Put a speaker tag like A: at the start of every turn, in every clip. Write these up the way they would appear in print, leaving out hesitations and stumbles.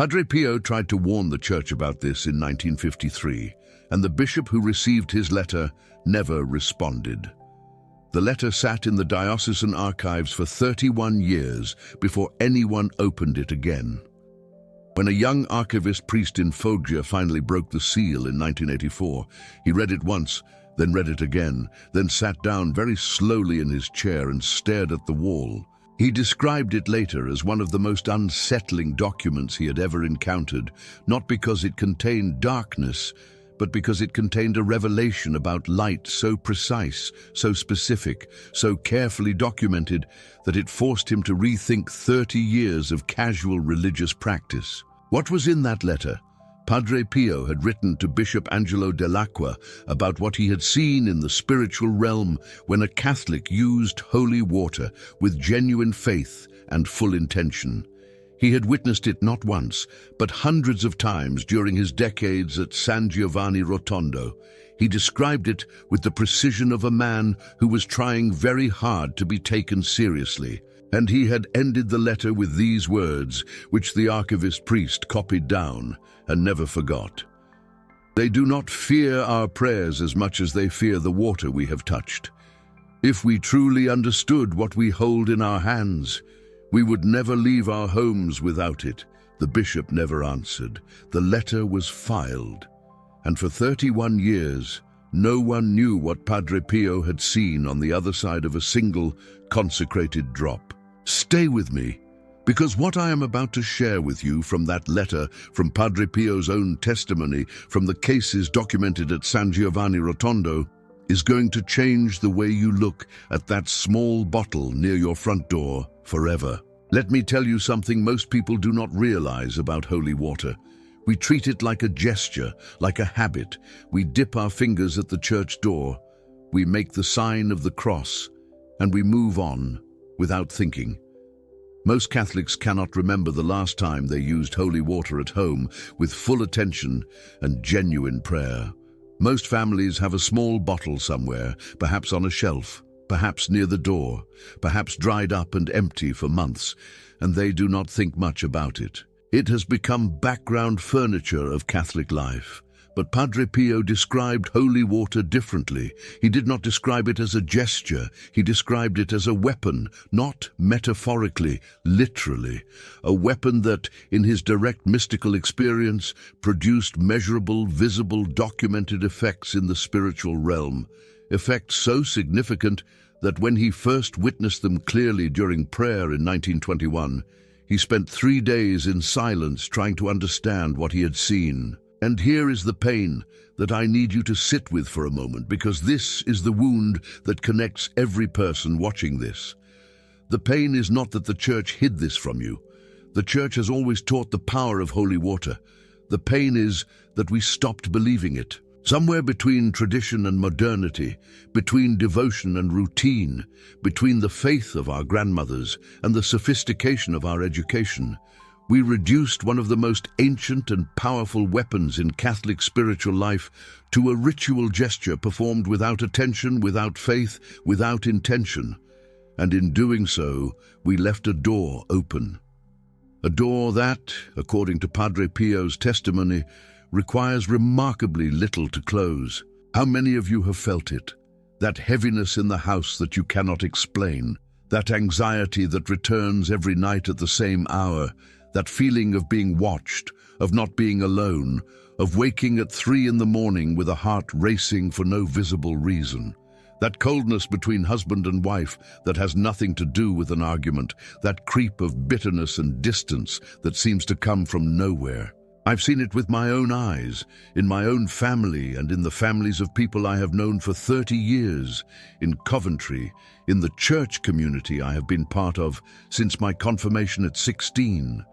A: Padre Pio tried to warn the church about this in 1953, and the bishop who received his letter never responded. The letter sat in the diocesan archives for 31 years before anyone opened it again. When a young archivist priest in Foggia finally broke the seal in 1984, he read it once, then read it again, then sat down very slowly in his chair and stared at the wall. He described it later as one of the most unsettling documents he had ever encountered, not because it contained darkness, but because it contained a revelation about light so precise, so specific, so carefully documented that it forced him to rethink 30 years of casual religious practice. What was in that letter? Padre Pio had written to Bishop Angelo Dell'Acqua about what he had seen in the spiritual realm when a Catholic used holy water with genuine faith and full intention. He had witnessed it not once, but hundreds of times during his decades at San Giovanni Rotondo. He described it with the precision of a man who was trying very hard to be taken seriously. And he had ended the letter with these words, which the archivist priest copied down and never forgot. They do not fear our prayers as much as they fear the water we have touched. If we truly understood what we hold in our hands, we would never leave our homes without it. The bishop never answered. The letter was filed. And for 31 years, no one knew what Padre Pio had seen on the other side of a single consecrated drop. Stay with me, because what I am about to share with you from that letter, from Padre Pio's own testimony, from the cases documented at San Giovanni Rotondo, is going to change the way you look at that small bottle near your front door forever. Let me tell you something most people do not realize about holy water. We treat it like a gesture, like a habit. We dip our fingers at the church door, we make the sign of the cross, and we move on without thinking. Most Catholics cannot remember the last time they used holy water at home with full attention and genuine prayer. Most families have a small bottle somewhere, perhaps on a shelf, perhaps near the door, perhaps dried up and empty for months, and they do not think much about it. It has become background furniture of Catholic life. But Padre Pio described holy water differently. He did not describe it as a gesture. He described it as a weapon, not metaphorically, literally. A weapon that, in his direct mystical experience, produced measurable, visible, documented effects in the spiritual realm. Effects so significant that when he first witnessed them clearly during prayer in 1921, he spent 3 days in silence trying to understand what he had seen. And here is the pain that I need you to sit with for a moment, because this is the wound that connects every person watching this. The pain is not that the church hid this from you. The church has always taught the power of holy water. The pain is that we stopped believing it. Somewhere between tradition and modernity, between devotion and routine, between the faith of our grandmothers and the sophistication of our education, we reduced one of the most ancient and powerful weapons in Catholic spiritual life to a ritual gesture performed without attention, without faith, without intention. And in doing so, we left a door open. A door that, according to Padre Pio's testimony, requires remarkably little to close. How many of you have felt it? That heaviness in the house that you cannot explain, that anxiety that returns every night at the same hour, that feeling of being watched, of not being alone, of waking at 3 in the morning with a heart racing for no visible reason. That coldness between husband and wife that has nothing to do with an argument, that creep of bitterness and distance that seems to come from nowhere. I've seen it with my own eyes, in my own family and in the families of people I have known for 30 years, in Coventry, in the church community I have been part of since my confirmation at 16.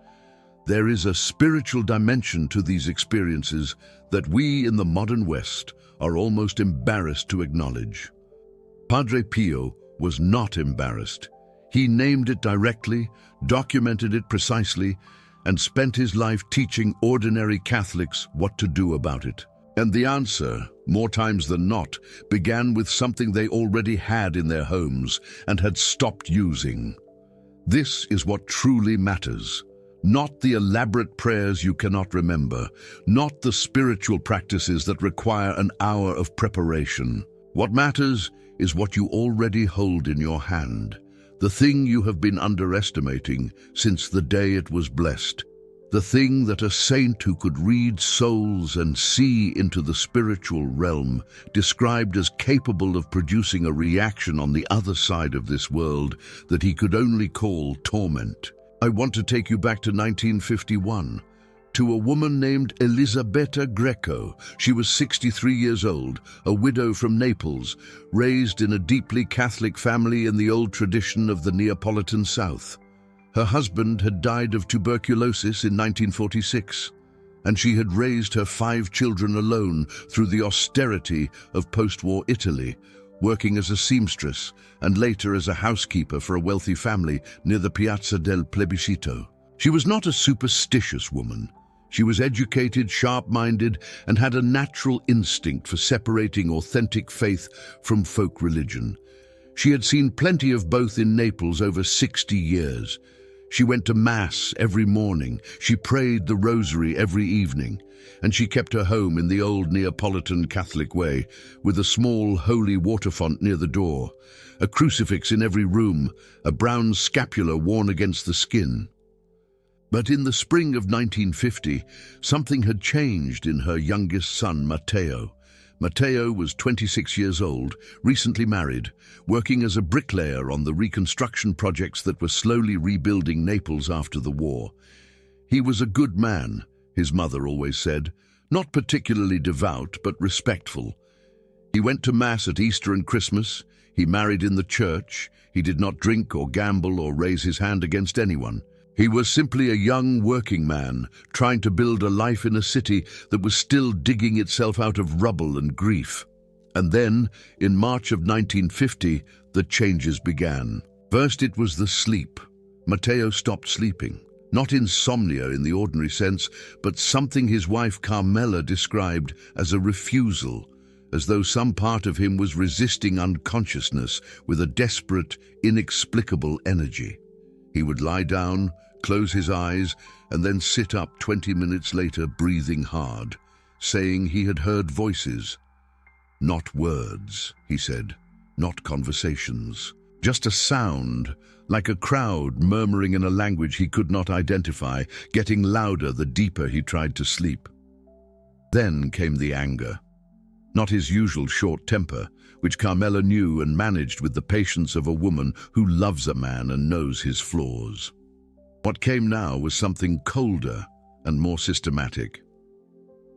A: There is a spiritual dimension to these experiences that we in the modern West are almost embarrassed to acknowledge. Padre Pio was not embarrassed. He named it directly, documented it precisely, and spent his life teaching ordinary Catholics what to do about it. And the answer, more times than not, began with something they already had in their homes and had stopped using. This is what truly matters. Not the elaborate prayers you cannot remember, not the spiritual practices that require an hour of preparation. What matters is what you already hold in your hand, the thing you have been underestimating since the day it was blessed, the thing that a saint who could read souls and see into the spiritual realm described as capable of producing a reaction on the other side of this world that he could only call torment. I want to take you back to 1951, to a woman named Elisabetta Greco. She was 63 years old, a widow from Naples, raised in a deeply Catholic family in the old tradition of the Neapolitan South. Her husband had died of tuberculosis in 1946, and she had raised her 5 children alone through the austerity of post-war Italy, working as a seamstress and later as a housekeeper for a wealthy family near the Piazza del Plebiscito. She was not a superstitious woman. She was educated, sharp-minded, and had a natural instinct for separating authentic faith from folk religion. She had seen plenty of both in Naples over 60 years. She went to Mass every morning, she prayed the rosary every evening, and she kept her home in the old Neapolitan Catholic way, with a small holy water font near the door, a crucifix in every room, a brown scapular worn against the skin. But in the spring of 1950, something had changed in her youngest son, Matteo. Matteo was 26 years old, recently married, working as a bricklayer on the reconstruction projects that were slowly rebuilding Naples after the war. He was a good man, his mother always said, not particularly devout but respectful. He went to Mass at Easter and Christmas, he married in the church, he did not drink or gamble or raise his hand against anyone. He was simply a young working man trying to build a life in a city that was still digging itself out of rubble and grief. And then, in March of 1950, the changes began. First, it was the sleep. Matteo stopped sleeping. Not insomnia in the ordinary sense, but something his wife Carmela described as a refusal, as though some part of him was resisting unconsciousness with a desperate, inexplicable energy. He would lie down, close his eyes, and then sit up 20 minutes later breathing hard, saying he had heard voices. Not words, he said, not conversations. Just a sound, like a crowd murmuring in a language he could not identify, getting louder the deeper he tried to sleep. Then came the anger. Not his usual short temper, which Carmela knew and managed with the patience of a woman who loves a man and knows his flaws. What came now was something colder and more systematic.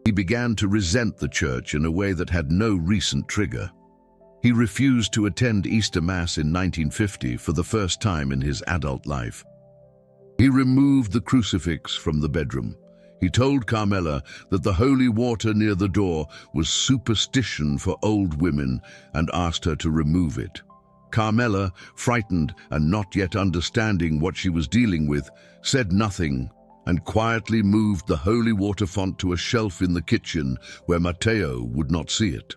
A: He began to resent the church in a way that had no recent trigger. He refused to attend Easter Mass in 1950 for the first time in his adult life. He removed the crucifix from the bedroom. He told Carmela that the holy water near the door was superstition for old women and asked her to remove it. Carmela, frightened and not yet understanding what she was dealing with, said nothing and quietly moved the holy water font to a shelf in the kitchen where Matteo would not see it.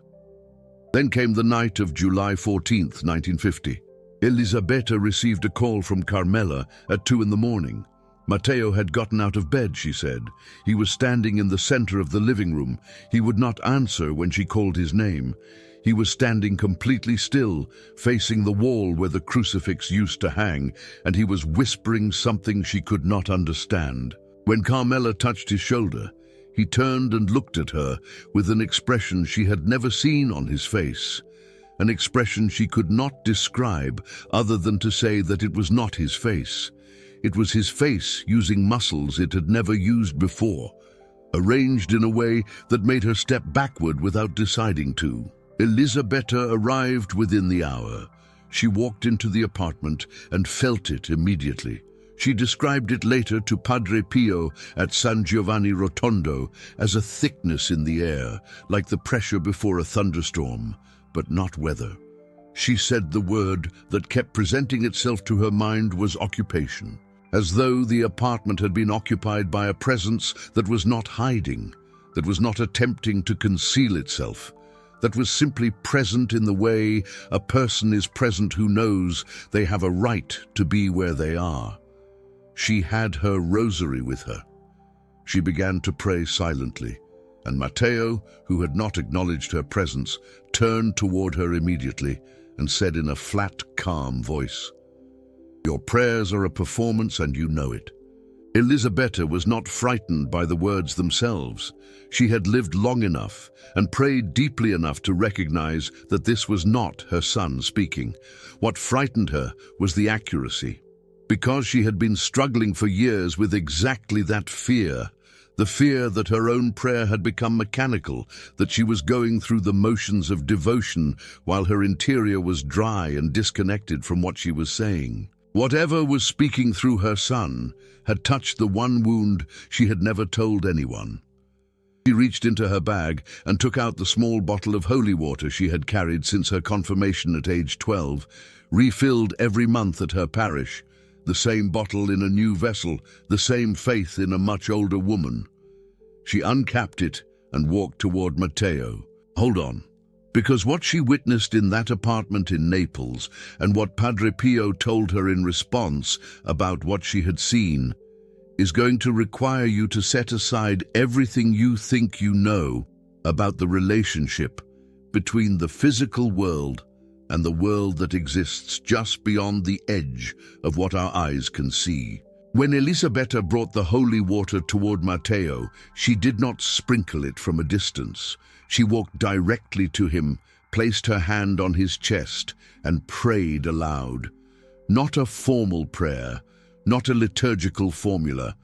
A: Then came the night of July 14th, 1950. Elisabetta received a call from Carmela at 2 in the morning. Matteo had gotten out of bed, she said. He was standing in the center of the living room. He would not answer when she called his name. He was standing completely still, facing the wall where the crucifix used to hang, and he was whispering something she could not understand. When Carmela touched his shoulder, he turned and looked at her with an expression she had never seen on his face, an expression she could not describe other than to say that it was not his face. It was his face using muscles it had never used before, arranged in a way that made her step backward without deciding to. Elisabetta arrived within the hour. She walked into the apartment and felt it immediately. She described it later to Padre Pio at San Giovanni Rotondo as a thickness in the air, like the pressure before a thunderstorm, but not weather. She said the word that kept presenting itself to her mind was occupation, as though the apartment had been occupied by a presence that was not hiding, that was not attempting to conceal itself, that was simply present in the way a person is present who knows they have a right to be where they are. She had her rosary with her. She began to pray silently, and Matteo, who had not acknowledged her presence, turned toward her immediately and said in a flat, calm voice, "Your prayers are a performance and you know it." Elisabetta was not frightened by the words themselves. She had lived long enough and prayed deeply enough to recognize that this was not her son speaking. What frightened her was the accuracy. Because she had been struggling for years with exactly that fear, the fear that her own prayer had become mechanical, that she was going through the motions of devotion while her interior was dry and disconnected from what she was saying. Whatever was speaking through her son had touched the one wound she had never told anyone. She reached into her bag and took out the small bottle of holy water she had carried since her confirmation at age 12, refilled every month at her parish, the same bottle in a new vessel, the same faith in a much older woman. She uncapped it and walked toward Matteo. Hold on. Because what she witnessed in that apartment in Naples and what Padre Pio told her in response about what she had seen is going to require you to set aside everything you think you know about the relationship between the physical world and the world that exists just beyond the edge of what our eyes can see. When Elisabetta brought the holy water toward Matteo, she did not sprinkle it from a distance. She walked directly to him, placed her hand on his chest, and prayed aloud. Not a formal prayer, not a liturgical formula.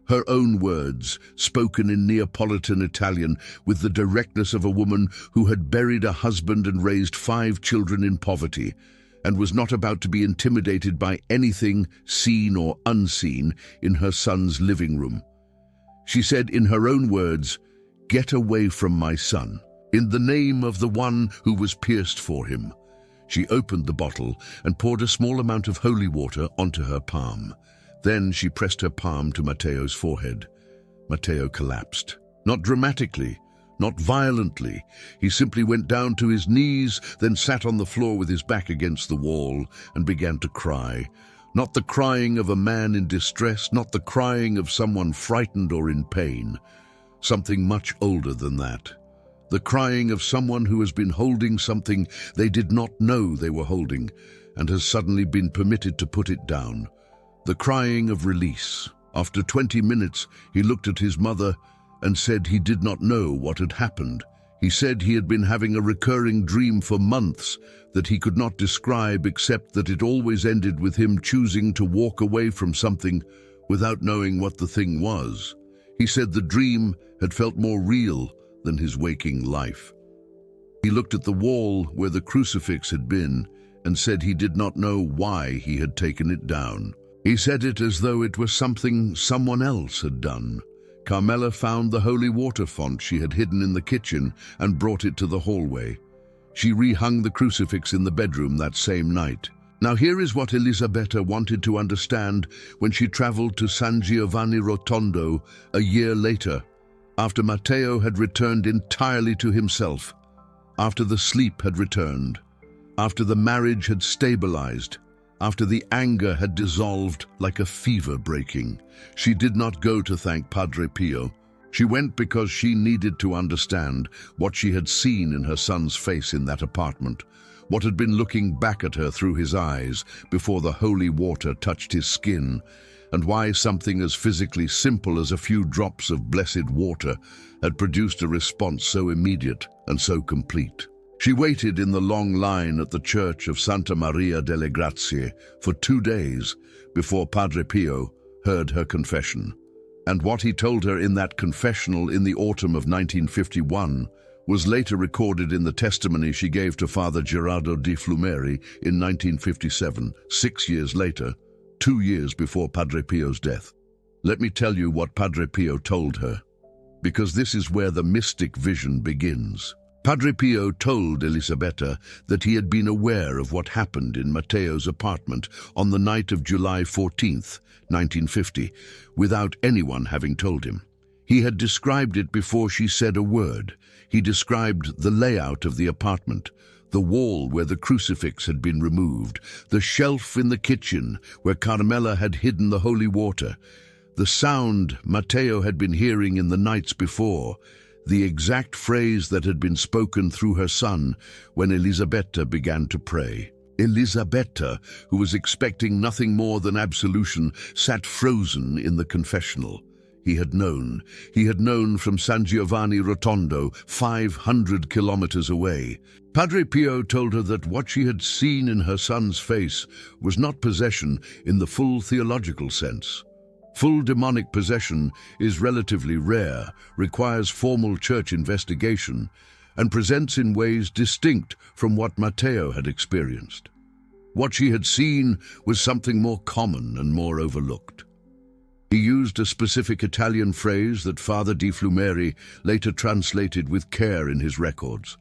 A: Her own words, spoken in Neapolitan Italian with the directness of a woman who had buried a husband and raised 5 children in poverty, and was not about to be intimidated by anything seen or unseen in her son's living room. She said in her own words, "Get away from my son, in the name of the one who was pierced for him." She opened the bottle and poured a small amount of holy water onto her palm. Then she pressed her palm to Matteo's forehead. Matteo collapsed. Not dramatically, not violently. He simply went down to his knees, then sat on the floor with his back against the wall and began to cry. Not the crying of a man in distress, not the crying of someone frightened or in pain. Something much older than that. The crying of someone who has been holding something they did not know they were holding and has suddenly been permitted to put it down. The crying of release. After 20 minutes, he looked at his mother and said he did not know what had happened. He said he had been having a recurring dream for months that he could not describe except that it always ended with him choosing to walk away from something without knowing what the thing was. He said the dream had felt more real than his waking life. He looked at the wall where the crucifix had been and said he did not know why he had taken it down. He said it as though it was something someone else had done. Carmela found the holy water font she had hidden in the kitchen and brought it to the hallway. She rehung the crucifix in the bedroom that same night. Now here is what Elisabetta wanted to understand when she traveled to San Giovanni Rotondo a year later, after Matteo had returned entirely to himself, after the sleep had returned, after the marriage had stabilized, after the anger had dissolved like a fever breaking. She did not go to thank Padre Pio. She went because she needed to understand what she had seen in her son's face in that apartment, what had been looking back at her through his eyes before the holy water touched his skin, and why something as physically simple as a few drops of blessed water had produced a response so immediate and so complete. She waited in the long line at the church of Santa Maria delle Grazie for 2 days before Padre Pio heard her confession. And what he told her in that confessional in the autumn of 1951 was later recorded in the testimony she gave to Father Gerardo di Flumeri in 1957, 6 years later, 2 years before Padre Pio's death. Let me tell you what Padre Pio told her, because this is where the mystic vision begins. Padre Pio told Elisabetta that he had been aware of what happened in Matteo's apartment on the night of July 14th, 1950, without anyone having told him. He had described it before she said a word. He described the layout of the apartment, The wall where the crucifix had been removed, the shelf in the kitchen where Carmela had hidden the holy water, the sound Matteo had been hearing in the nights before, the exact phrase that had been spoken through her son when Elisabetta began to pray. Elisabetta, who was expecting nothing more than absolution, sat frozen in the confessional. He had known from San Giovanni Rotondo, 500 kilometers away. Padre Pio told her that what she had seen in her son's face was not possession in the full theological sense. Full demonic possession is relatively rare, requires formal church investigation, and presents in ways distinct from what Matteo had experienced. What she had seen was something more common and more overlooked. He used a specific Italian phrase that Father Di Flumeri later translated with care in his records.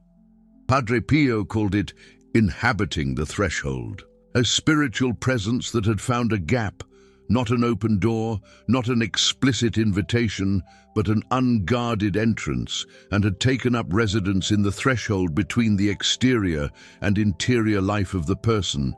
A: Padre Pio called it inhabiting the threshold, a spiritual presence that had found a gap, not an open door, not an explicit invitation, but an unguarded entrance, and had taken up residence in the threshold between the exterior and interior life of the person,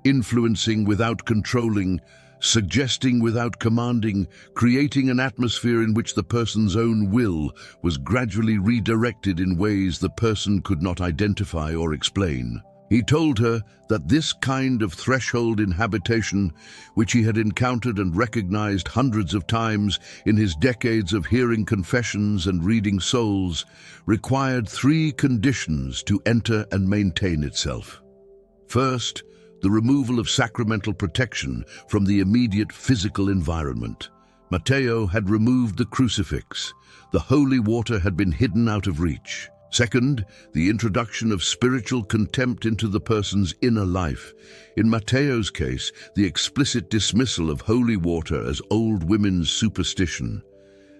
A: influencing without controlling, suggesting without commanding, creating an atmosphere in which the person's own will was gradually redirected in ways the person could not identify or explain. He told her that this kind of threshold inhabitation, which he had encountered and recognized hundreds of times in his decades of hearing confessions and reading souls, required 3 conditions to enter and maintain itself. First, the removal of sacramental protection from the immediate physical environment. Matteo had removed the crucifix. The holy water had been hidden out of reach. Second, the introduction of spiritual contempt into the person's inner life. In Matteo's case, the explicit dismissal of holy water as old women's superstition.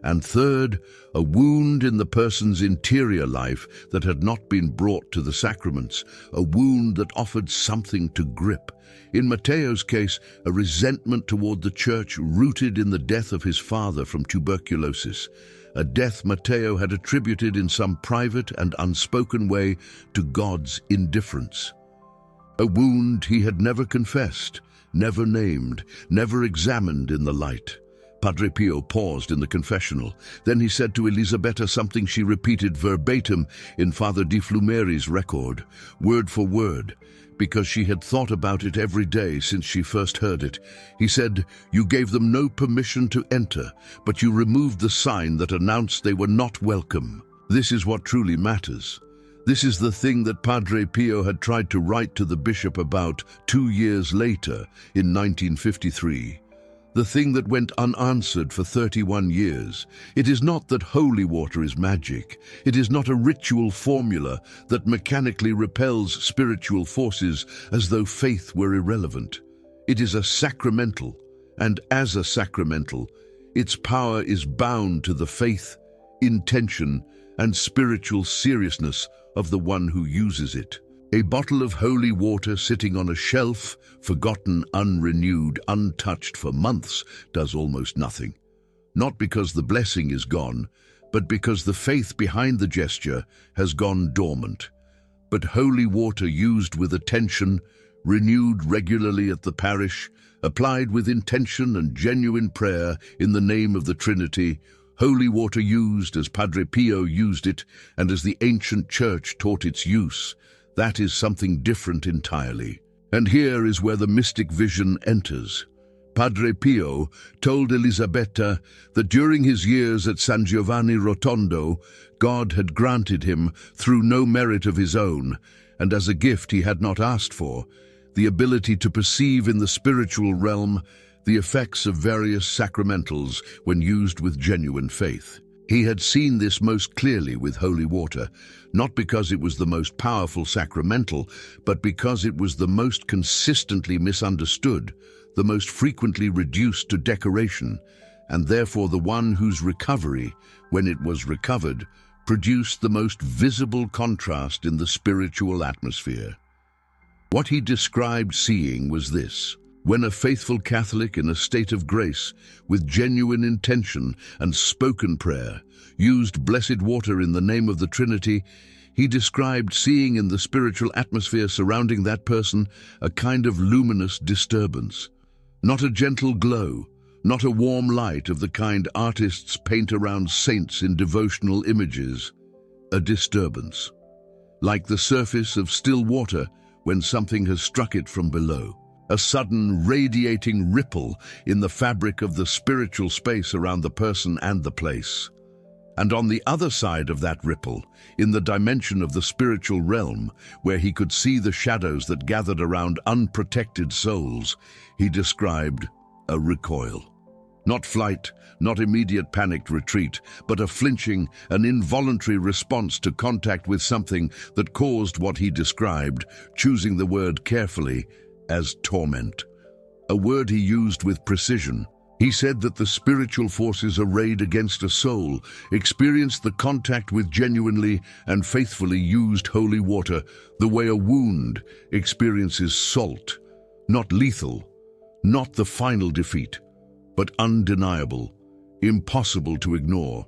A: And third, a wound in the person's interior life that had not been brought to the sacraments, a wound that offered something to grip. In Matteo's case, a resentment toward the church rooted in the death of his father from tuberculosis, a death Matteo had attributed in some private and unspoken way to God's indifference. A wound he had never confessed, never named, never examined in the light. Padre Pio paused in the confessional. Then he said to Elisabetta something she repeated verbatim in Father Di Flumeri's record, word for word, because she had thought about it every day since she first heard it. He said, "You gave them no permission to enter, but you removed the sign that announced they were not welcome." This is what truly matters. This is the thing that Padre Pio had tried to write to the bishop about 2 years later, in 1953. The thing that went unanswered for 31 years. It is not that holy water is magic. It is not a ritual formula that mechanically repels spiritual forces as though faith were irrelevant. It is a sacramental, and as a sacramental, its power is bound to the faith, intention, and spiritual seriousness of the one who uses it. A bottle of holy water sitting on a shelf, forgotten, unrenewed, untouched for months, does almost nothing. Not because the blessing is gone, but because the faith behind the gesture has gone dormant. But holy water used with attention, renewed regularly at the parish, applied with intention and genuine prayer in the name of the Trinity, holy water used as Padre Pio used it and as the ancient church taught its use, that is something different entirely. And here is where the mystic vision enters. Padre Pio told Elisabetta that during his years at San Giovanni Rotondo, God had granted him, through no merit of his own, and as a gift he had not asked for, the ability to perceive in the spiritual realm the effects of various sacramentals when used with genuine faith. He had seen this most clearly with holy water, not because it was the most powerful sacramental, but because it was the most consistently misunderstood, the most frequently reduced to decoration, and therefore the one whose recovery, when it was recovered, produced the most visible contrast in the spiritual atmosphere. What he described seeing was this: when a faithful Catholic in a state of grace, with genuine intention and spoken prayer, used blessed water in the name of the Trinity, He described seeing in the spiritual atmosphere surrounding that person a kind of luminous disturbance. Not a gentle glow, not a warm light of the kind artists paint around saints in devotional images. A disturbance, like the surface of still water when something has struck it from below. A sudden radiating ripple in the fabric of the spiritual space around the person and the place. And on the other side of that ripple, in the dimension of the spiritual realm, where he could see the shadows that gathered around unprotected souls, he described a recoil. Not flight, not immediate panicked retreat, but a flinching, an involuntary response to contact with something that caused what he described, choosing the word carefully, as torment. A word he used with precision. He said that the spiritual forces arrayed against a soul experienced the contact with genuinely and faithfully used holy water the way a wound experiences salt, not lethal, not the final defeat, but undeniable, impossible to ignore,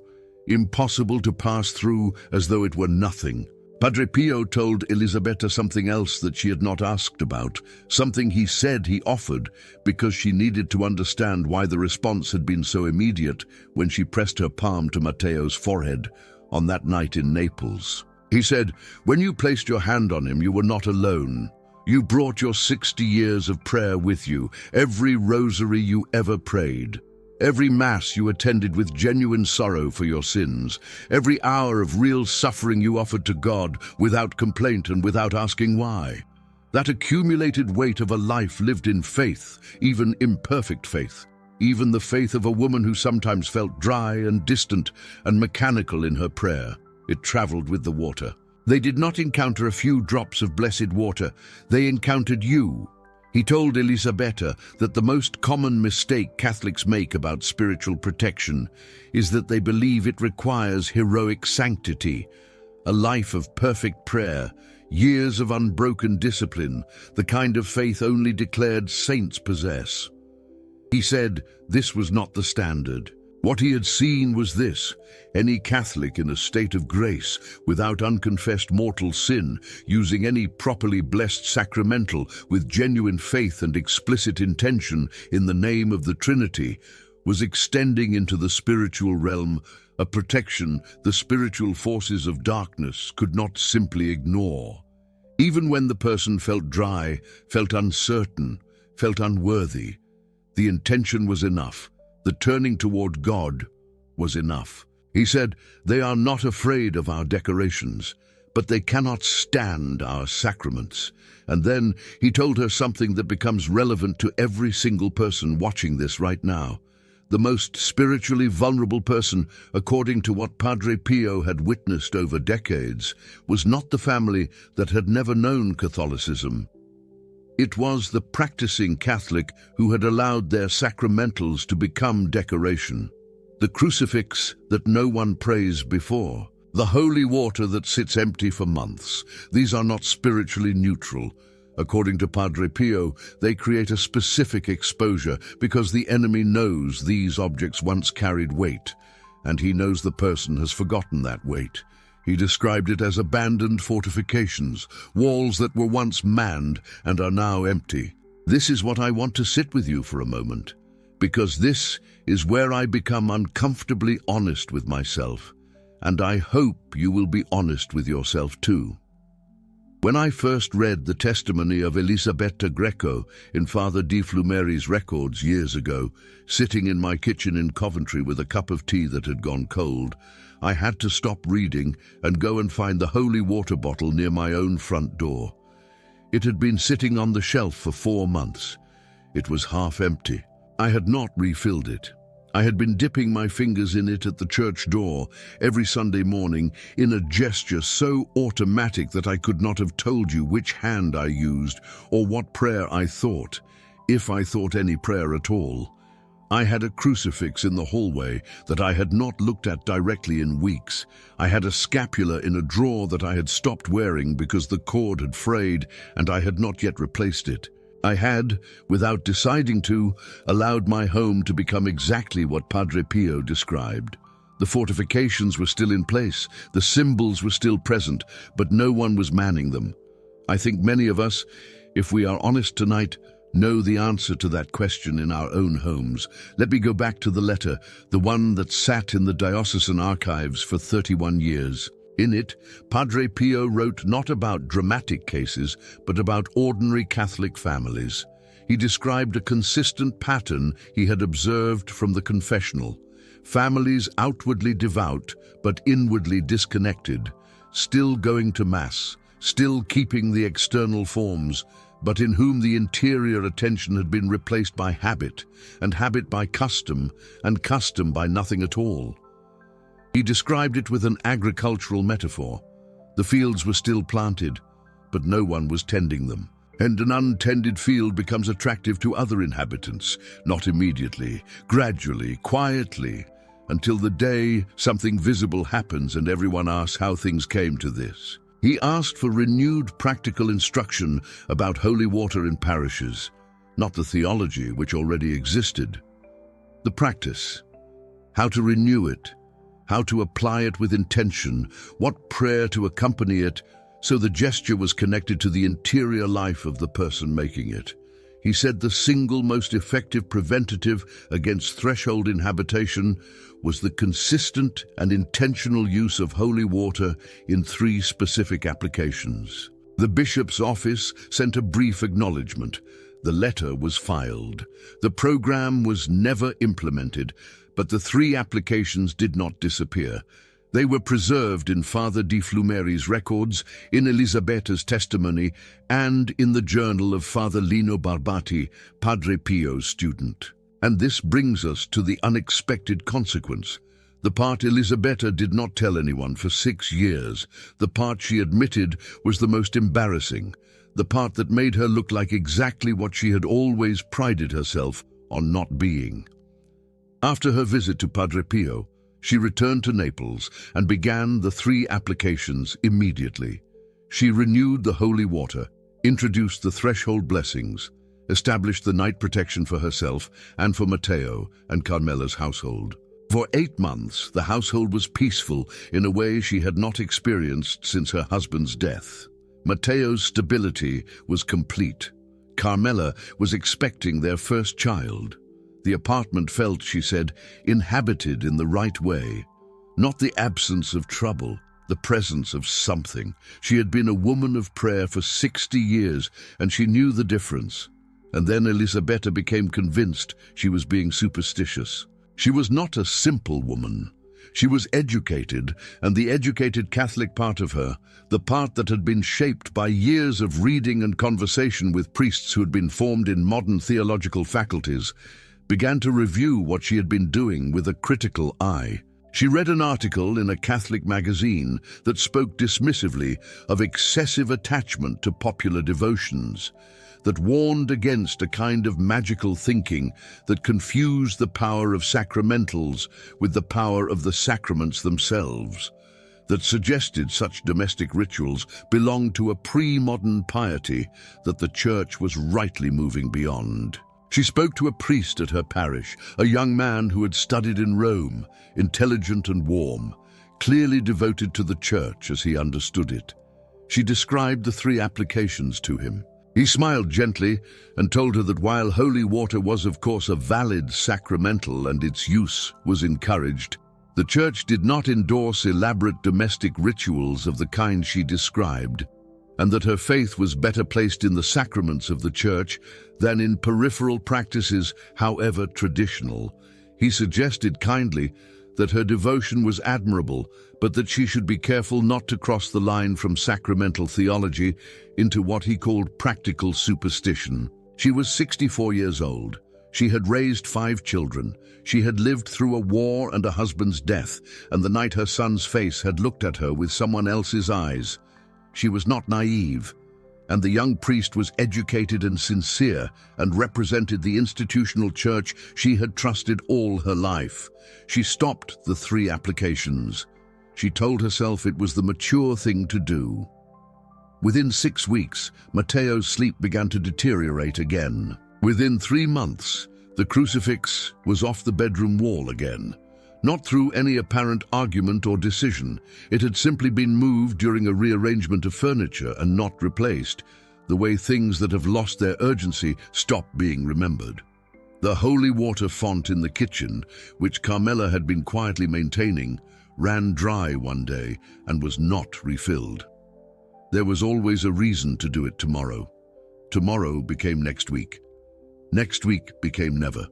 A: impossible to pass through as though it were nothing. Padre Pio told Elisabetta something else that she had not asked about, something he said he offered because she needed to understand why the response had been so immediate when she pressed her palm to Matteo's forehead on that night in Naples. He said, "When you placed your hand on him, you were not alone. You brought your 60 years of prayer with you, every rosary you ever prayed. Every Mass you attended with genuine sorrow for your sins, every hour of real suffering you offered to God without complaint and without asking why. That accumulated weight of a life lived in faith, even imperfect faith, even the faith of a woman who sometimes felt dry and distant and mechanical in her prayer. It traveled with the water. They did not encounter a few drops of blessed water, they encountered you." He told Elisabetta that the most common mistake Catholics make about spiritual protection is that they believe it requires heroic sanctity, a life of perfect prayer, years of unbroken discipline, the kind of faith only declared saints possess. He said this was not the standard. What he had seen was this: any Catholic in a state of grace, without unconfessed mortal sin, using any properly blessed sacramental with genuine faith and explicit intention in the name of the Trinity, was extending into the spiritual realm a protection the spiritual forces of darkness could not simply ignore. Even when the person felt dry, felt uncertain, felt unworthy, the intention was enough. The turning toward God was enough. He said, "They are not afraid of our decorations, but they cannot stand our sacraments." And then he told her something that becomes relevant to every single person watching this right now. The most spiritually vulnerable person, according to what Padre Pio had witnessed over decades, was not the family that had never known Catholicism. It was the practicing Catholic who had allowed their sacramentals to become decoration. The crucifix that no one prays before. The holy water that sits empty for months. These are not spiritually neutral. According to Padre Pio, they create a specific exposure because the enemy knows these objects once carried weight, and he knows the person has forgotten that weight. He described it as abandoned fortifications, walls that were once manned and are now empty. This is what I want to sit with you for a moment, because this is where I become uncomfortably honest with myself, and I hope you will be honest with yourself too. When I first read the testimony of Elisabetta Greco in Father Di Flumeri's records years ago, sitting in my kitchen in Coventry with a cup of tea that had gone cold, I had to stop reading and go and find the holy water bottle near my own front door. It had been sitting on the shelf for 4 months. It was half empty. I had not refilled it. I had been dipping my fingers in it at the church door every Sunday morning in a gesture so automatic that I could not have told you which hand I used or what prayer I thought, if I thought any prayer at all. I had a crucifix in the hallway that I had not looked at directly in weeks. I had a scapular in a drawer that I had stopped wearing because the cord had frayed and I had not yet replaced it. I had, without deciding to, allowed my home to become exactly what Padre Pio described, The fortifications were still in place, the symbols were still present, but no one was manning them. I think many of us, if we are honest tonight, know the answer to that question in our own homes. Let me go back to the letter, the one that sat in the diocesan archives for 31 years. In it, Padre Pio wrote not about dramatic cases, but about ordinary Catholic families. He described a consistent pattern he had observed from the confessional. Families outwardly devout, but inwardly disconnected, still going to Mass, still keeping the external forms, but in whom the interior attention had been replaced by habit, and habit by custom, and custom by nothing at all. He described it with an agricultural metaphor. The fields were still planted, but no one was tending them. And an untended field becomes attractive to other inhabitants, not immediately, gradually, quietly, until the day something visible happens and everyone asks how things came to this. He asked for renewed practical instruction about holy water in parishes, not the theology which already existed. The practice, how to renew it, how to apply it with intention, what prayer to accompany it, so the gesture was connected to the interior life of the person making it. He said the single most effective preventative against threshold inhabitation was the consistent and intentional use of holy water in 3 specific applications. The bishop's office sent a brief acknowledgement. The letter was filed. The program was never implemented, but the 3 applications did not disappear. They were preserved in Father Di Flumeri's records, in Elisabetta's testimony, and in the journal of Father Lino Barbati, Padre Pio's student. And this brings us to the unexpected consequence. The part Elisabetta did not tell anyone for 6 years. The part she admitted was the most embarrassing. The part that made her look like exactly what she had always prided herself on not being. After her visit to Padre Pio, she returned to Naples and began the 3 applications immediately. She renewed the holy water, introduced the threshold blessings, established the night protection for herself and for Matteo and Carmela's household. For 8 months, the household was peaceful in a way she had not experienced since her husband's death. Matteo's stability was complete. Carmela was expecting their first child. The apartment felt, she said, inhabited in the right way. Not the absence of trouble, the presence of something. She had been a woman of prayer for 60 years, and she knew the difference. And then Elisabetta became convinced she was being superstitious. She was not a simple woman. She was educated, and the educated Catholic part of her, the part that had been shaped by years of reading and conversation with priests who had been formed in modern theological faculties, began to review what she had been doing with a critical eye. She read an article in a Catholic magazine that spoke dismissively of excessive attachment to popular devotions, that warned against a kind of magical thinking that confused the power of sacramentals with the power of the sacraments themselves, that suggested such domestic rituals belonged to a pre-modern piety that the Church was rightly moving beyond. She spoke to a priest at her parish, a young man who had studied in Rome, intelligent and warm, clearly devoted to the Church as he understood it. She described the 3 applications to him. He smiled gently and told her that while holy water was of course a valid sacramental and its use was encouraged, the Church did not endorse elaborate domestic rituals of the kind she described, and that her faith was better placed in the sacraments of the Church than in peripheral practices, however traditional. He suggested kindly that her devotion was admirable, but that she should be careful not to cross the line from sacramental theology into what he called practical superstition. She was 64 years old. She had raised 5 children. She had lived through a war and a husband's death, and the night her son's face had looked at her with someone else's eyes. She was not naive, and the young priest was educated and sincere and represented the institutional Church she had trusted all her life. She stopped the 3 applications. She told herself it was the mature thing to do. Within 6 weeks, Matteo's sleep began to deteriorate again. Within 3 months, the crucifix was off the bedroom wall again. Not through any apparent argument or decision. It had simply been moved during a rearrangement of furniture and not replaced, the way things that have lost their urgency stop being remembered. The holy water font in the kitchen, which Carmela had been quietly maintaining, ran dry one day and was not refilled. There was always a reason to do it tomorrow. Tomorrow became next week. Next week became never.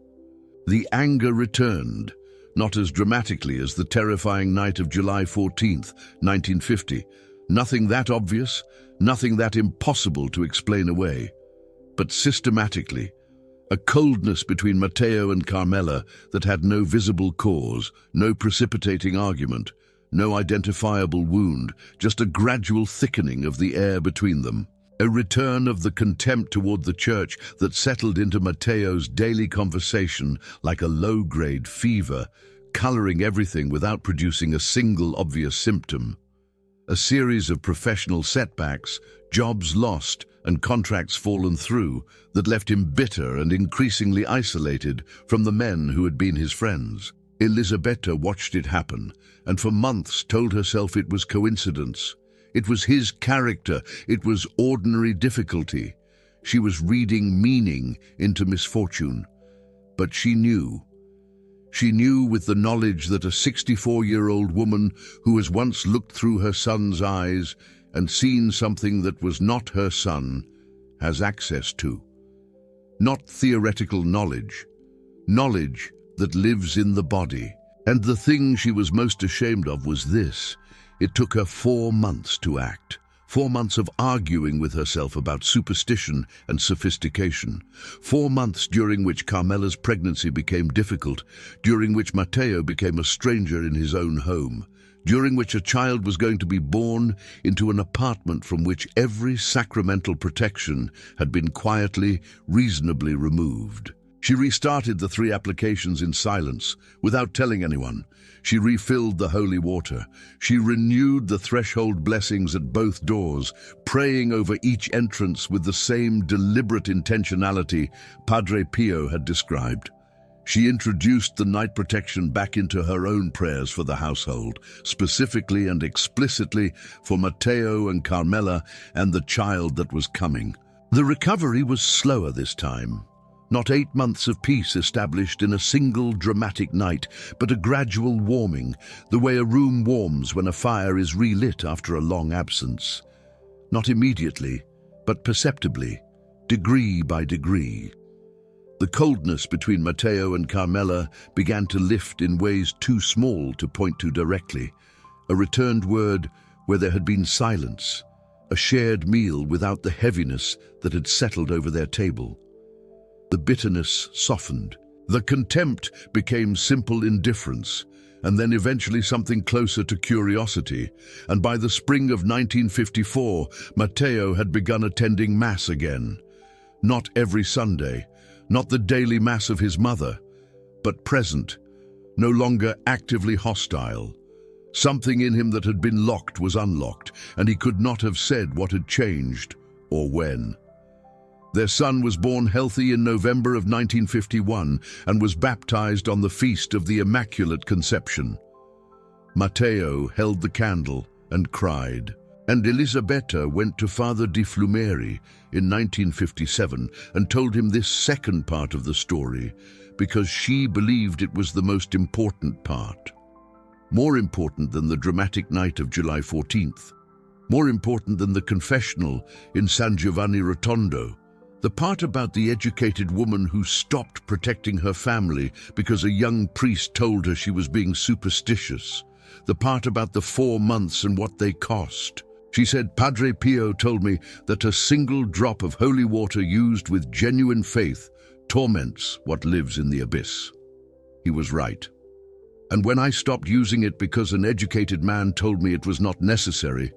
A: The anger returned, not as dramatically as the terrifying night of July 14th, 1950. Nothing that obvious, nothing that impossible to explain away, but systematically. A coldness between Matteo and Carmela that had no visible cause, no precipitating argument, no identifiable wound, just a gradual thickening of the air between them. A return of the contempt toward the church that settled into Matteo's daily conversation like a low-grade fever, coloring everything without producing a single obvious symptom. A series of professional setbacks, jobs lost, and contracts fallen through that left him bitter and increasingly isolated from the men who had been his friends. Elisabetta watched it happen, and for months told herself it was coincidence. It was his character, it was ordinary difficulty. She was reading meaning into misfortune. But she knew. She knew with the knowledge that a 64-year-old woman who has once looked through her son's eyes and seen something that was not her son has access to. Not theoretical knowledge, knowledge that lives in the body. And the thing she was most ashamed of was this. It took her 4 months to act. 4 months of arguing with herself about superstition and sophistication. 4 months during which Carmela's pregnancy became difficult, during which Matteo became a stranger in his own home, during which a child was going to be born into an apartment from which every sacramental protection had been quietly, reasonably removed. She restarted the 3 applications in silence, without telling anyone. She refilled the holy water. She renewed the threshold blessings at both doors, praying over each entrance with the same deliberate intentionality Padre Pio had described. She introduced the night protection back into her own prayers for the household, specifically and explicitly for Matteo and Carmela and the child that was coming. The recovery was slower this time. Not 8 months of peace established in a single dramatic night, but a gradual warming, the way a room warms when a fire is relit after a long absence. Not immediately, but perceptibly, degree by degree. The coldness between Matteo and Carmela began to lift in ways too small to point to directly. A returned word where there had been silence, a shared meal without the heaviness that had settled over their table. The bitterness softened. The contempt became simple indifference, and then eventually something closer to curiosity. And by the spring of 1954, Matteo had begun attending Mass again. Not every Sunday, not the daily Mass of his mother, but present, no longer actively hostile. Something in him that had been locked was unlocked, and he could not have said what had changed or when. Their son was born healthy in November of 1951 and was baptized on the feast of the Immaculate Conception. Matteo held the candle and cried, and Elisabetta went to Father Di Flumeri in 1957 and told him this second part of the story because she believed it was the most important part. More important than the dramatic night of July 14th. More important than the confessional in San Giovanni Rotondo. The part about the educated woman who stopped protecting her family because a young priest told her she was being superstitious. The part about the 4 months and what they cost. She said, Padre Pio told me that a single drop of holy water used with genuine faith torments what lives in the abyss. He was right. And when I stopped using it because an educated man told me it was not necessary,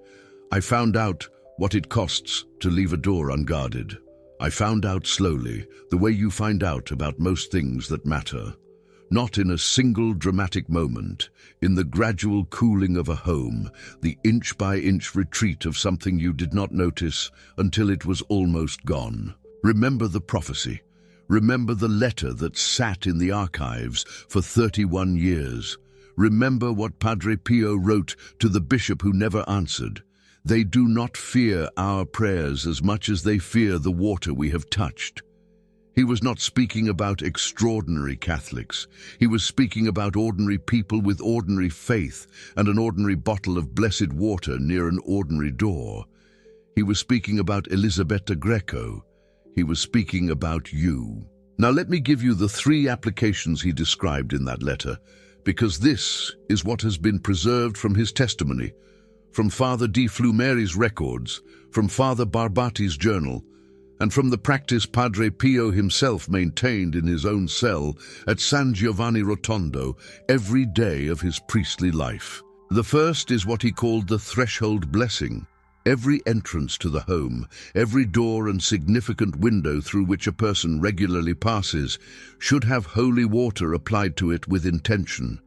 A: I found out what it costs to leave a door unguarded. I found out slowly, the way you find out about most things that matter. Not in a single dramatic moment, in the gradual cooling of a home, the inch-by-inch retreat of something you did not notice until it was almost gone. Remember the prophecy. Remember the letter that sat in the archives for 31 years. Remember what Padre Pio wrote to the bishop who never answered. They do not fear our prayers as much as they fear the water we have touched. He was not speaking about extraordinary Catholics. He was speaking about ordinary people with ordinary faith and an ordinary bottle of blessed water near an ordinary door. He was speaking about Elisabetta Greco. He was speaking about you. Now let me give you the 3 applications he described in that letter, because this is what has been preserved from his testimony, from Father Di Flumeri's records, from Father Barbati's journal, and from the practice Padre Pio himself maintained in his own cell at San Giovanni Rotondo every day of his priestly life. The first is what he called the threshold blessing. Every entrance to the home, every door and significant window through which a person regularly passes, should have holy water applied to it with intention,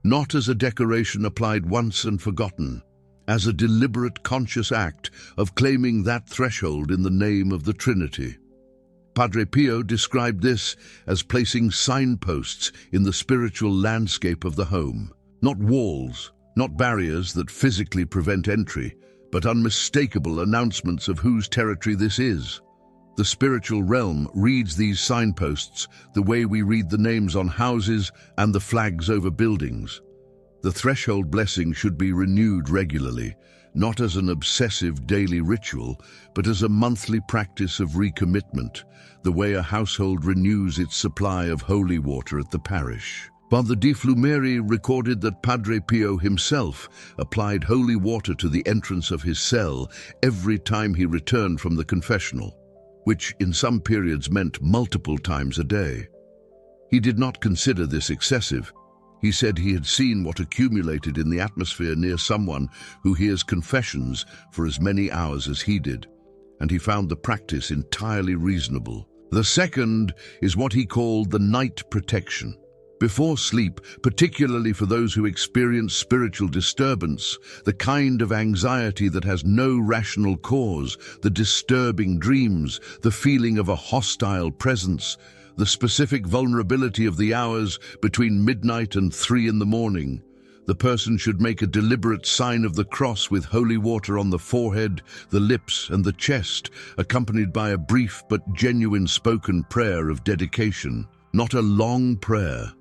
A: not as a decoration applied once and forgotten, as a deliberate conscious act of claiming that threshold in the name of the Trinity. Padre Pio described this as placing signposts in the spiritual landscape of the home, not walls, not barriers that physically prevent entry, but unmistakable announcements of whose territory this is. The spiritual realm reads these signposts the way we read the names on houses and the flags over buildings. The threshold blessing should be renewed regularly, not as an obsessive daily ritual, but as a monthly practice of recommitment, the way a household renews its supply of holy water at the parish. Father Di Flumeri recorded that Padre Pio himself applied holy water to the entrance of his cell every time he returned from the confessional, which in some periods meant multiple times a day. He did not consider this excessive. He said he had seen what accumulated in the atmosphere near someone who hears confessions for as many hours as he did, and he found the practice entirely reasonable. The second is what he called the night protection. Before sleep, particularly for those who experience spiritual disturbance, the kind of anxiety that has no rational cause, the disturbing dreams, the feeling of a hostile presence, the specific vulnerability of the hours between midnight and 3 in the morning, the person should make a deliberate sign of the cross with holy water on the forehead, the lips, and the chest, accompanied by a brief but genuine spoken prayer of dedication. Not a long prayer,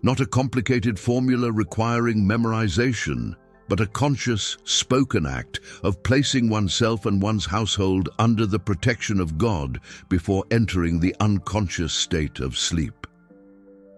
A: not a complicated formula requiring memorization, but a conscious, spoken act of placing oneself and one's household under the protection of God before entering the unconscious state of sleep.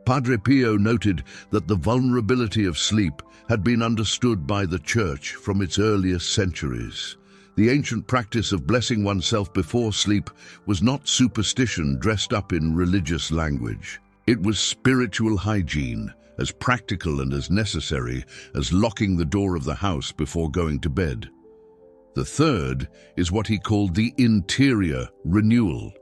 A: Padre Pio noted that the vulnerability of sleep had been understood by the Church from its earliest centuries. The ancient practice of blessing oneself before sleep was not superstition dressed up in religious language. It was spiritual hygiene, as practical and as necessary as locking the door of the house before going to bed. The third is what he called the interior renewal.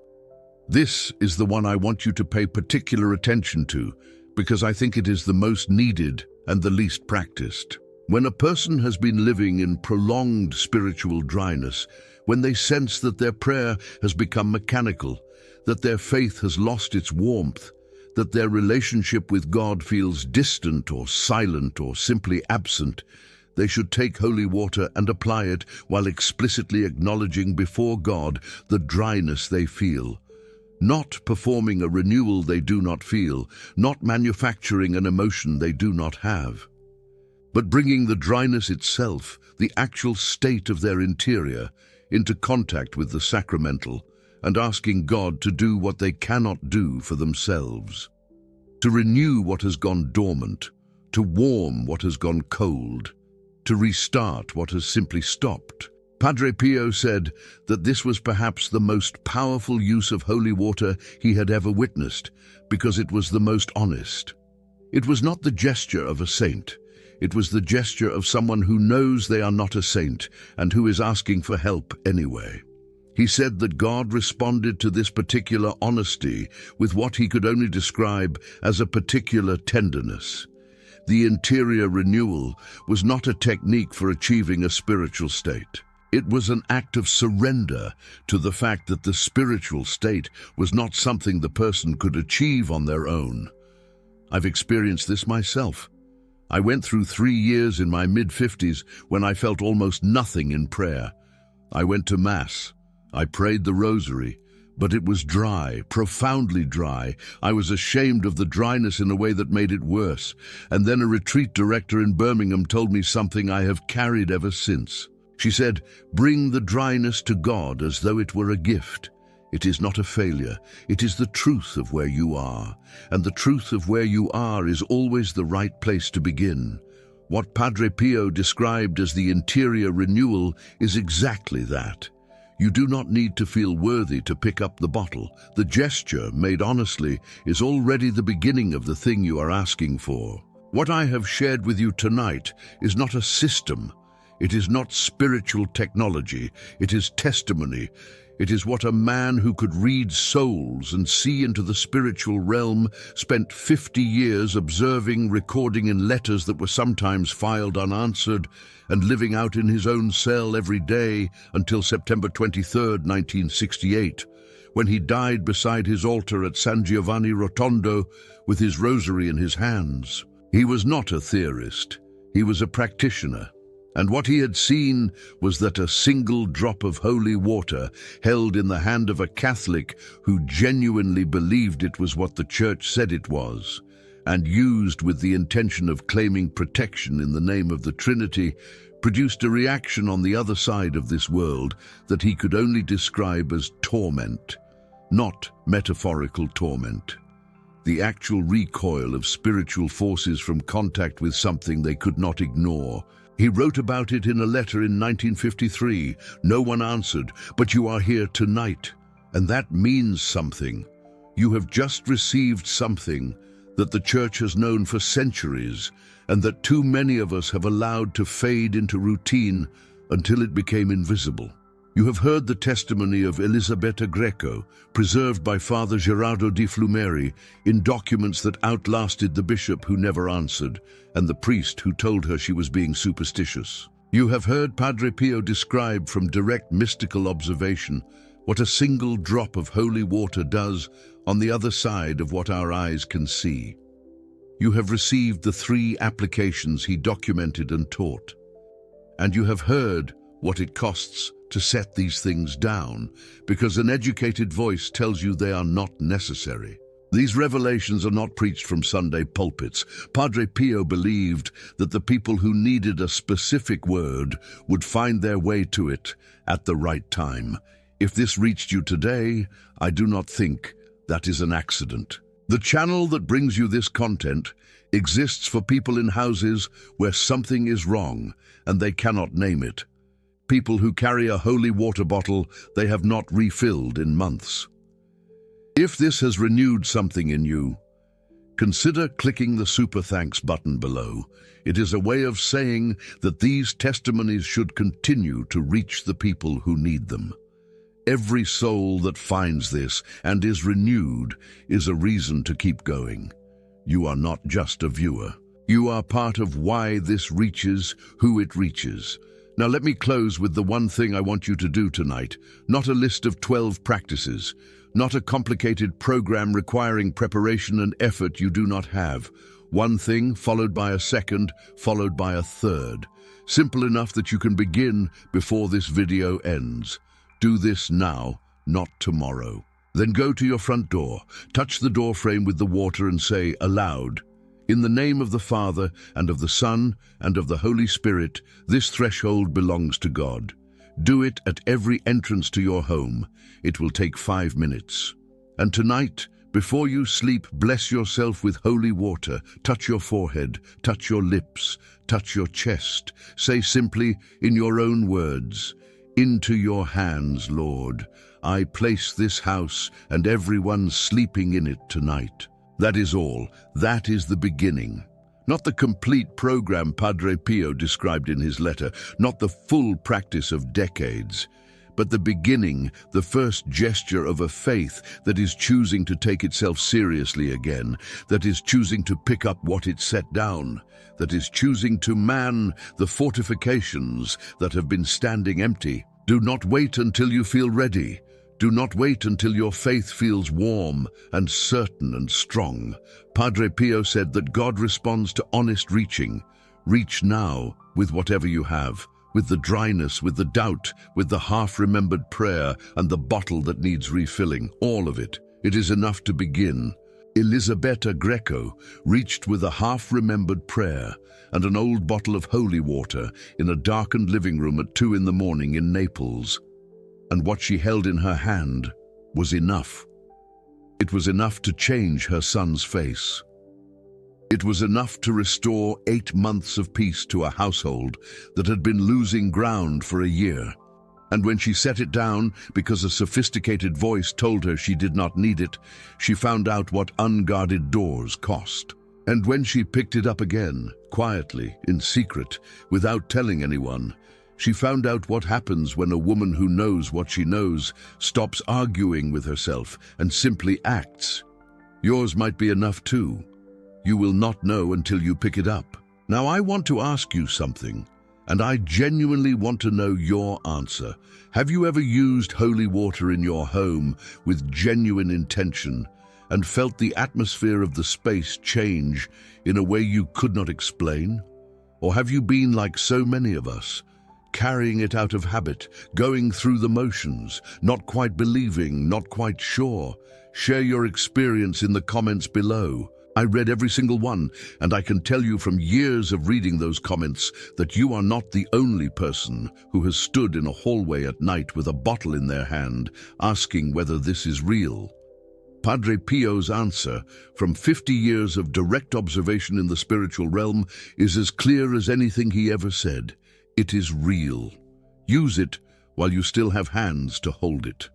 A: This is the one I want you to pay particular attention to, because I think it is the most needed and the least practiced. When a person has been living in prolonged spiritual dryness, when they sense that their prayer has become mechanical, that their faith has lost its warmth, that their relationship with God feels distant or silent or simply absent, they should take holy water and apply it while explicitly acknowledging before God the dryness they feel. Not performing a renewal they do not feel, not manufacturing an emotion they do not have, but bringing the dryness itself, the actual state of their interior, into contact with the sacramental, and asking God to do what they cannot do for themselves, to renew what has gone dormant, to warm what has gone cold, to restart what has simply stopped. Padre Pio said that this was perhaps the most powerful use of holy water he had ever witnessed, because it was the most honest. It was not the gesture of a saint. It was the gesture of someone who knows they are not a saint and who is asking for help anyway. He said that God responded to this particular honesty with what he could only describe as a particular tenderness. The interior renewal was not a technique for achieving a spiritual state. It was an act of surrender to the fact that the spiritual state was not something the person could achieve on their own. I've experienced this myself. I went through 3 years in my mid-50s when I felt almost nothing in prayer. I went to Mass. I prayed the Rosary, but it was dry, profoundly dry. I was ashamed of the dryness in a way that made it worse. And then a retreat director in Birmingham told me something I have carried ever since. She said, "Bring the dryness to God as though it were a gift. It is not a failure. It is the truth of where you are. And the truth of where you are is always the right place to begin." What Padre Pio described as the interior renewal is exactly that. You do not need to feel worthy to pick up the bottle. The gesture, made honestly, is already the beginning of the thing you are asking for. What I have shared with you tonight is not a system. It is not spiritual technology. It is testimony. It is what a man who could read souls and see into the spiritual realm spent 50 years observing, recording in letters that were sometimes filed unanswered, and living out in his own cell every day until September 23, 1968, when he died beside his altar at San Giovanni Rotondo with his rosary in his hands. He was not a theorist. He was a practitioner. And what he had seen was that a single drop of holy water held in the hand of a Catholic who genuinely believed it was what the Church said it was, and used with the intention of claiming protection in the name of the Trinity, produced a reaction on the other side of this world that he could only describe as torment, not metaphorical torment. The actual recoil of spiritual forces from contact with something they could not ignore. He wrote about it in a letter in 1953. No one answered, but you are here tonight. And that means something. You have just received something that the Church has known for centuries, and that too many of us have allowed to fade into routine until it became invisible. You have heard the testimony of Elisabetta Greco, preserved by Father Gerardo di Flumeri, in documents that outlasted the bishop who never answered, and the priest who told her she was being superstitious. You have heard Padre Pio describe from direct mystical observation what a single drop of holy water does on the other side of what our eyes can see. You have received the 3 applications he documented and taught. And you have heard what it costs to set these things down, because an educated voice tells you they are not necessary. These revelations are not preached from Sunday pulpits. Padre Pio believed that the people who needed a specific word would find their way to it at the right time. If this reached you today, I do not think that is an accident. The channel that brings you this content exists for people in houses where something is wrong and they cannot name it. People who carry a holy water bottle they have not refilled in months. If this has renewed something in you, consider clicking the Super Thanks button below. It is a way of saying that these testimonies should continue to reach the people who need them. Every soul that finds this and is renewed is a reason to keep going. You are not just a viewer. You are part of why this reaches who it reaches. Now let me close with the one thing I want you to do tonight. Not a list of 12 practices. Not a complicated program requiring preparation and effort you do not have. One thing followed by a second, followed by a third. Simple enough that you can begin before this video ends. Do this now, not tomorrow. Then go to your front door, touch the door frame with the water and say aloud, "In the name of the Father, and of the Son, and of the Holy Spirit, this threshold belongs to God." Do it at every entrance to your home. It will take 5 minutes. And tonight, before you sleep, bless yourself with holy water. Touch your forehead, touch your lips, touch your chest. Say simply, in your own words, "Into your hands, Lord, I place this house and everyone sleeping in it tonight." That is all. That is the beginning. Not the complete program Padre Pio described in his letter, not the full practice of decades, but the beginning, the first gesture of a faith that is choosing to take itself seriously again, that is choosing to pick up what it set down, that is choosing to man the fortifications that have been standing empty. Do not wait until you feel ready. Do not wait until your faith feels warm and certain and strong. Padre Pio said that God responds to honest reaching. Reach now with whatever you have, with the dryness, with the doubt, with the half-remembered prayer and the bottle that needs refilling, all of it. It is enough to begin. Elisabetta Greco reached with a half-remembered prayer and an old bottle of holy water in a darkened living room at 2 in the morning in Naples. And what she held in her hand was enough. It was enough to change her son's face. It was enough to restore 8 months of peace to a household that had been losing ground for a year. And when she set it down because a sophisticated voice told her she did not need it, she found out what unguarded doors cost. And when she picked it up again, quietly, in secret, without telling anyone, she found out what happens when a woman who knows what she knows stops arguing with herself and simply acts. Yours might be enough too. You will not know until you pick it up. Now I want to ask you something, and I genuinely want to know your answer. Have you ever used holy water in your home with genuine intention and felt the atmosphere of the space change in a way you could not explain? Or have you been like so many of us, carrying it out of habit, going through the motions, not quite believing, not quite sure? Share your experience in the comments below. I read every single one, and I can tell you from years of reading those comments that you are not the only person who has stood in a hallway at night with a bottle in their hand, asking whether this is real. Padre Pio's answer, from 50 years of direct observation in the spiritual realm, is as clear as anything he ever said. It is real. Use it while you still have hands to hold it.